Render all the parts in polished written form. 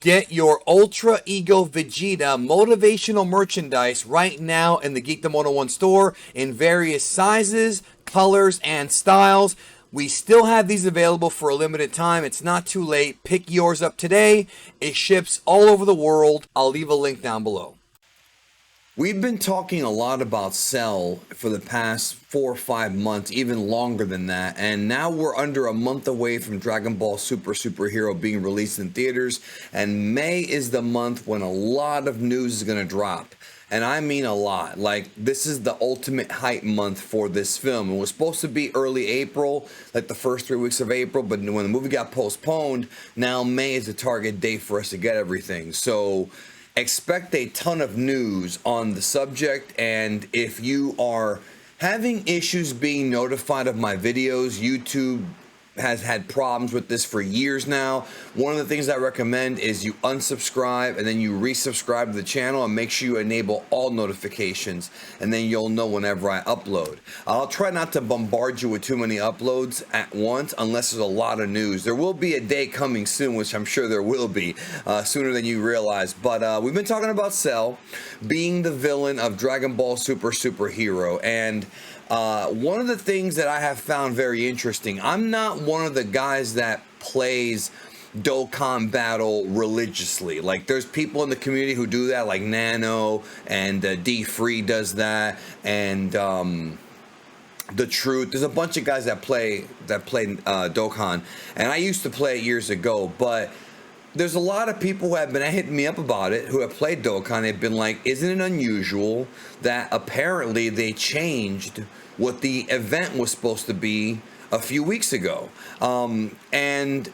Get your Ultra Ego Vegeta motivational merchandise right now in the Geekdom 101 store in various sizes, colors, and styles. We still have these available for a limited time. It's not too late. Pick yours up today. It ships all over the world. I'll leave a link down below. We've been talking a lot about Cell for the past 4 or 5 months, even longer than that, and now we're under a month away from Dragon Ball Superhero being released in theaters, and May is the month when a lot of news is going to drop. And I mean a lot. Like, this is the ultimate hype month for this film. It was supposed to be early April, like the first 3 weeks of April, but when the movie got postponed, now May is the target date for us to get everything. So expect a ton of news on the subject, and if you are having issues being notified of my videos, YouTube has had problems with this for years now. One of the things I recommend is you unsubscribe and then you resubscribe to the channel, and make sure you enable all notifications, and then you'll know whenever I upload. I'll try not to bombard you with too many uploads at once unless there's a lot of news. There will be a day coming soon, which I'm sure there will be, sooner than you realize. But we've been talking about Cell being the villain of Dragon Ball Superhero, and one of the things that I have found very interesting, I'm not one of the guys that plays Dokkan Battle religiously. Like, there's people in the community who do that, like Nano and D Free does that, and The Truth. There's a bunch of guys that play Dokkan, and I used to play it years ago, but there's a lot of people who have been hitting me up about it, who have played Dokkan. They've been like, isn't it unusual that apparently they changed what the event was supposed to be a few weeks ago? And,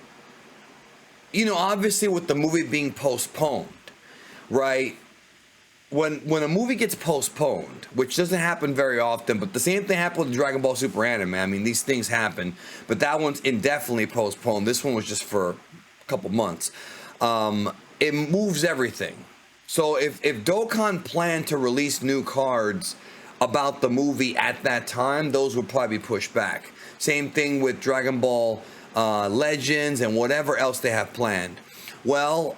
you know, obviously with the movie being postponed, right? When a movie gets postponed, which doesn't happen very often, but the same thing happened with Dragon Ball Super Anime. I mean, these things happen, but that one's indefinitely postponed. This one was just for couple months. It moves everything. So if Dokkan planned to release new cards about the movie at that time, those would probably be pushed back. Same thing with Dragon Ball Legends and whatever else they have planned. Well,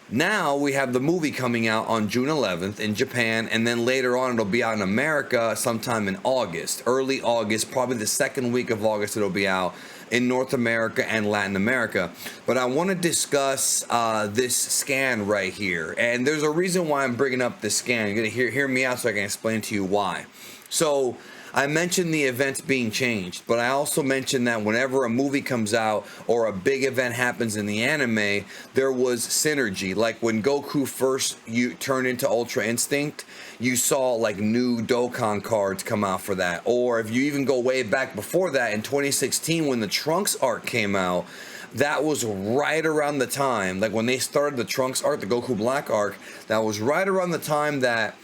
now we have the movie coming out on June 11th in Japan, and then later on it'll be out in America sometime in August, early August, probably the second week of August it'll be out in North America and Latin America. But I want to discuss this scan right here, and there's a reason why I'm bringing up this scan. You're going to hear me out so I can explain to you why. So I mentioned the events being changed, but I also mentioned that whenever a movie comes out or a big event happens in the anime, there was synergy. Like when Goku first turned into Ultra Instinct, you saw like new Dokkan cards come out for that. Or if you even go way back before that, in 2016 when the Trunks arc came out, that was right around the time, like when they started the Trunks arc, the Goku Black arc, that was right around the time that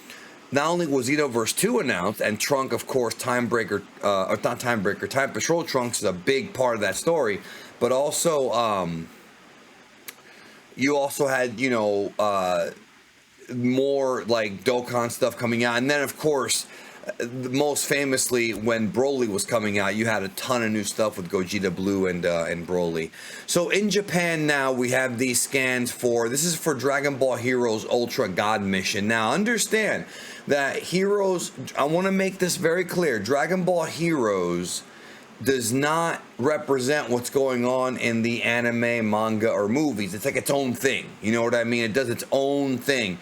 not only was Xenoverse 2 announced, and Trunk, of course, Time Patrol Trunks is a big part of that story, but also, you also had, you know, more like Dokkan stuff coming out, and then, of course, most famously, when Broly was coming out, you had a ton of new stuff with Gogeta Blue and Broly. So in Japan now, we have these scans for, this is for Dragon Ball Heroes Ultra God Mission. Now, understand that Heroes, I want to make this very clear, Dragon Ball Heroes does not represent what's going on in the anime, manga, or movies. It's like its own thing. You know what I mean? It does its own thing.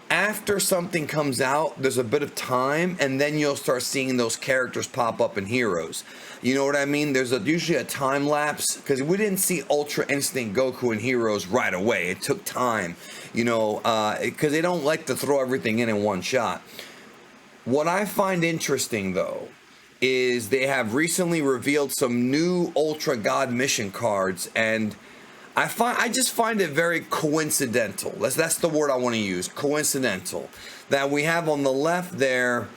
After something comes out, there's a bit of time, and then you'll start seeing those characters pop up in Heroes. You know what I mean? There's usually a time lapse, because we didn't see Ultra Instinct Goku in Heroes right away. It took time, you know, because they don't like to throw everything in one shot. What I find interesting, though, is they have recently revealed some new Ultra God Mission cards, and I just find it very coincidental. That's the word I want to use. Coincidental. That we have on the left there,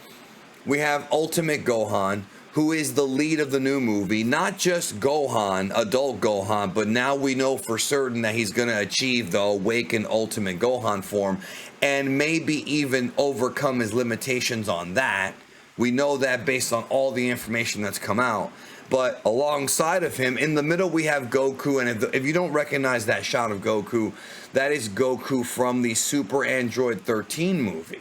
we have Ultimate Gohan, who is the lead of the new movie. Not just Gohan, adult Gohan, but now we know for certain that he's going to achieve the awakened Ultimate Gohan form, and maybe even overcome his limitations on that. We know that based on all the information that's come out. But alongside of him, in the middle, we have Goku. And if you don't recognize that shot of Goku, that is Goku from the Super Android 13 movie.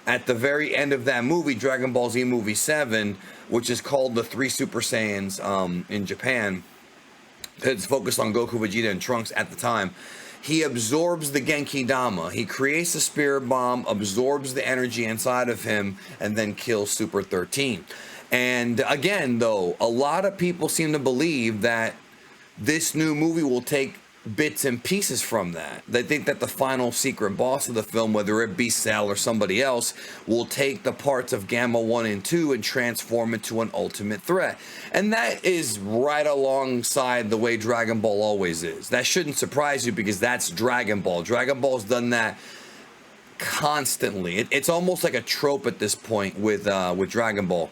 At the very end of that movie, Dragon Ball Z Movie 7, which is called the Three Super Saiyans in Japan, it's focused on Goku, Vegeta, and Trunks at the time. He absorbs the Genki Dama. He creates a spirit bomb, absorbs the energy inside of him, and then kills Super 13. And again, though, a lot of people seem to believe that this new movie will take bits and pieces from that. They think that the final secret boss of the film, whether it be Cell or somebody else, will take the parts of Gamma 1 and 2 and transform it to an ultimate threat. And that is right alongside the way Dragon Ball always is. That shouldn't surprise you because that's Dragon Ball. Dragon Ball's done that constantly. It's almost like a trope at this point with Dragon Ball.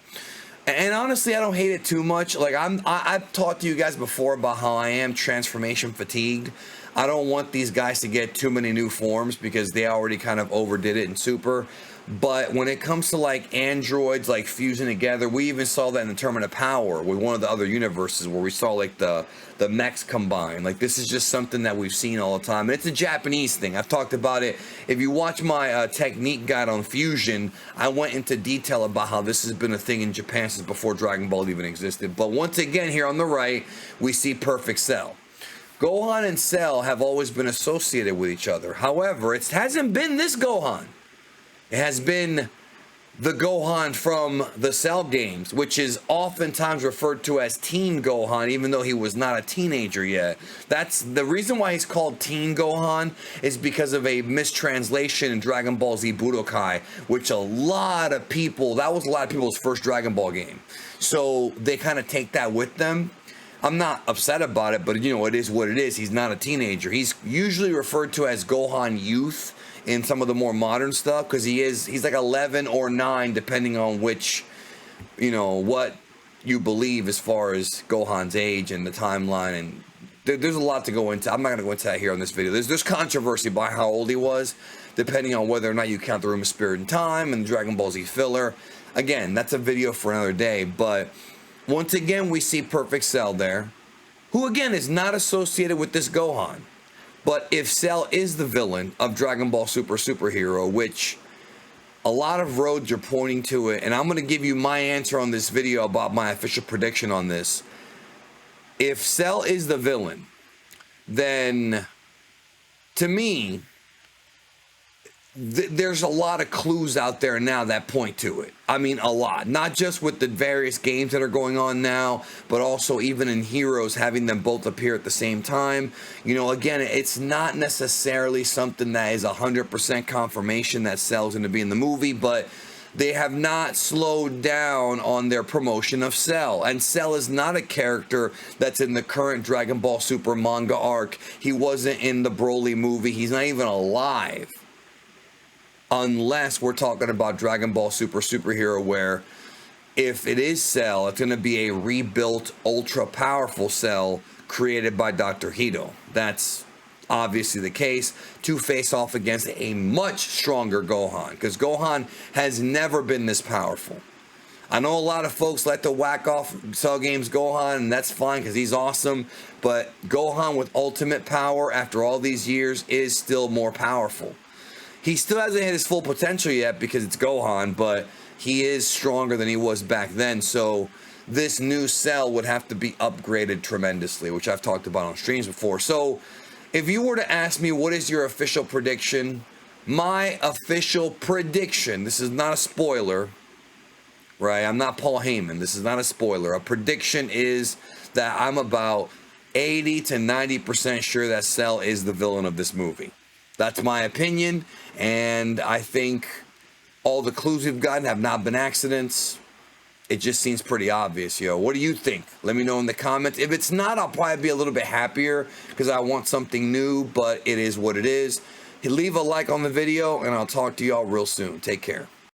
And honestly, I don't hate it too much. Like I've talked to you guys before about how I am transformation fatigued. I don't want these guys to get too many new forms because they already kind of overdid it in Super. But when it comes to like androids like fusing together, we even saw that in the Tournament of Power with one of the other universes where we saw like the mechs combine. Like this is just something that we've seen all the time. And it's a Japanese thing. I've talked about it. If you watch my technique guide on fusion, I went into detail about how this has been a thing in Japan since before Dragon Ball even existed. But once again, here on the right, we see Perfect Cell. Gohan and Cell have always been associated with each other. However, it hasn't been this Gohan. It has been the Gohan from the Cell games, which is oftentimes referred to as Teen Gohan, even though he was not a teenager yet. That's the reason why he's called Teen Gohan, is because of a mistranslation in Dragon Ball Z Budokai, which that was a lot of people's first Dragon Ball game. So they kind of take that with them. I'm not upset about it, but you know, it is what it is. He's not a teenager. He's usually referred to as Gohan Youth in some of the more modern stuff because he's like 11 or 9 depending on which, you know, what you believe as far as Gohan's age and the timeline. And there's a lot to go into. I'm not going to go into that here on this video. There's controversy by how old he was depending on whether or not you count the Room of Spirit and Time and the Dragon Ball Z filler. Again, that's a video for another day. But once again, we see Perfect Cell there, who again is not associated with this Gohan. But if Cell is the villain of Dragon Ball Superhero, which a lot of roads are pointing to it, and I'm going to give you my answer on this video about my official prediction on this. If Cell is the villain, then to me, there's a lot of clues out there now that point to it. I mean, a lot. Not just with the various games that are going on now, but also even in Heroes, having them both appear at the same time. You know, again, it's not necessarily something that is 100% confirmation that Cell's going to be in the movie, but they have not slowed down on their promotion of Cell. And Cell is not a character that's in the current Dragon Ball Super manga arc. He wasn't in the Broly movie. He's not even alive. Unless we're talking about Dragon Ball Superhero, where if it is Cell, it's going to be a rebuilt, ultra-powerful Cell created by Dr. Hito. That's obviously the case, to face off against a much stronger Gohan, because Gohan has never been this powerful. I know a lot of folks like to whack off Cell Games Gohan, and that's fine because he's awesome, but Gohan with ultimate power after all these years is still more powerful. He still hasn't hit his full potential yet because it's Gohan, but he is stronger than he was back then. So this new Cell would have to be upgraded tremendously, which I've talked about on streams before. So if you were to ask me what is your official prediction, my official prediction, this is not a spoiler, right? I'm not Paul Heyman. This is not a spoiler. A prediction is that I'm about 80 to 90% sure that Cell is the villain of this movie. That's my opinion, and I think all the clues we've gotten have not been accidents. It just seems pretty obvious, yo. What do you think? Let me know in the comments. If it's not, I'll probably be a little bit happier because I want something new, but it is what it is. Leave a like on the video, and I'll talk to y'all real soon. Take care.